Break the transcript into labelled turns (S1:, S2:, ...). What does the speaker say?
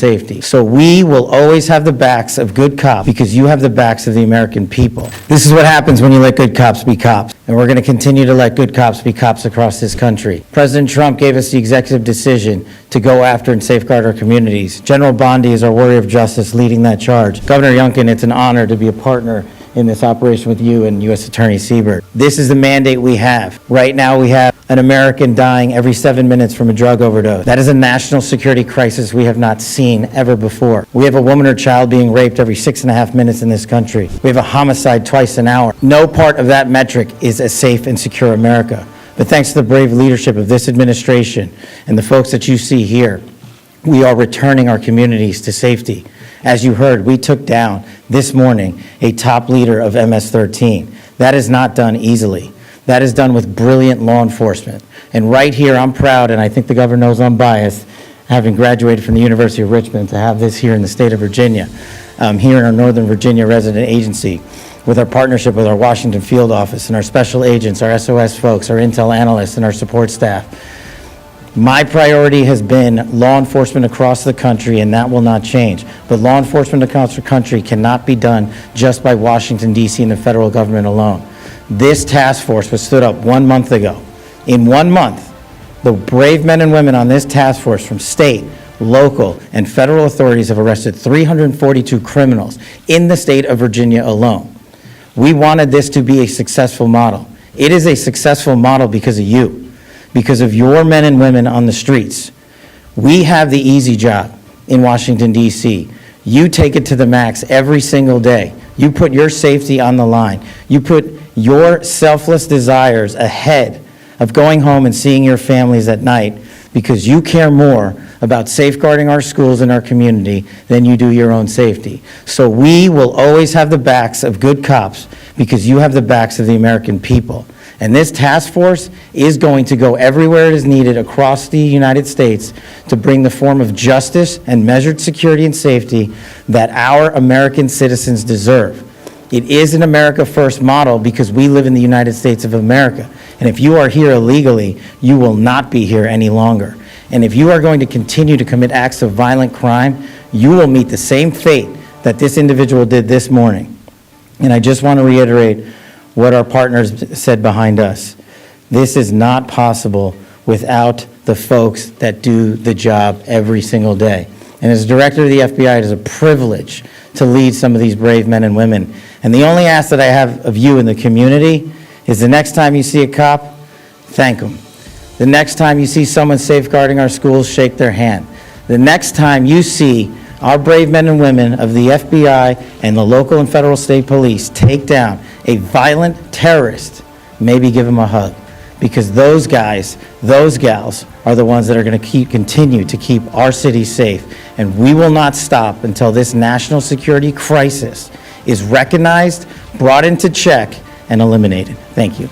S1: safety. So we will always have the backs of good cops because you have the backs of the American people. This is what happens when you let good cops be cops. And we're going to continue to let good cops be cops across this country. President Trump gave us the executive decision to go after and safeguard our communities. General Bondi is our warrior of justice leading that charge. Governor Youngkin, it's an honor to be a partner in this operation with you and U.S. Attorney Siebert. This is the mandate we have. Right now we have an American dying every 7 minutes from a drug overdose. That is a national security crisis we have not seen ever before. We have a woman or child being raped every 6.5 minutes in this country. We have a homicide twice an hour. No part of that metric is a safe and secure America. But thanks to the brave leadership of this administration and the folks that you see here, we are returning our communities to safety. As you heard, we took down this morning a top leader of MS-13. That is not done easily. That is done with brilliant law enforcement. And right here, I'm proud, and I think the governor knows I'm biased, having graduated from the University of Richmond, to have this here in the state of Virginia, here in our Northern Virginia resident agency, with our partnership with our Washington field office and our special agents, our SOS folks, our intel analysts, and our support staff. My priority has been law enforcement across the country, and that will not change. But law enforcement across the country cannot be done just by Washington, D.C. and the federal government alone. This task force was stood up 1 month ago. In 1 month, the brave men and women on this task force from state, local, and federal authorities have arrested 342 criminals in the state of Virginia alone. We wanted this to be a successful model. It is a successful model because of you. Because of your men and women on the streets. We have the easy job in Washington, D.C. You take it to the max every single day. You put your safety on the line. You put your selfless desires ahead of going home and seeing your families at night because you care more about safeguarding our schools and our community than you do your own safety. So we will always have the backs of good cops because you have the backs of the American people. And this task force is going to go everywhere it is needed across the United States to bring the form of justice and measured security and safety that our American citizens deserve. It is an America First model because we live in the United States of America. And if you are here illegally, you will not be here any longer. And if you are going to continue to commit acts of violent crime, you will meet the same fate that this individual did this morning. And I just want to reiterate what our partners said behind us. This is not possible without the folks that do the job every single day. And as director of the FBI, it is a privilege to lead some of these brave men and women. And the only ask that I have of you in the community is the next time you see a cop, thank them. The next time you see someone safeguarding our schools, shake their hand. The next time you see our brave men and women of the FBI and the local and federal state police take down a violent terrorist, maybe give them a hug. Because those guys, those gals are the ones that are going to continue to keep our city safe. And we will not stop until this national security crisis is recognized, brought into check, and eliminated. Thank you.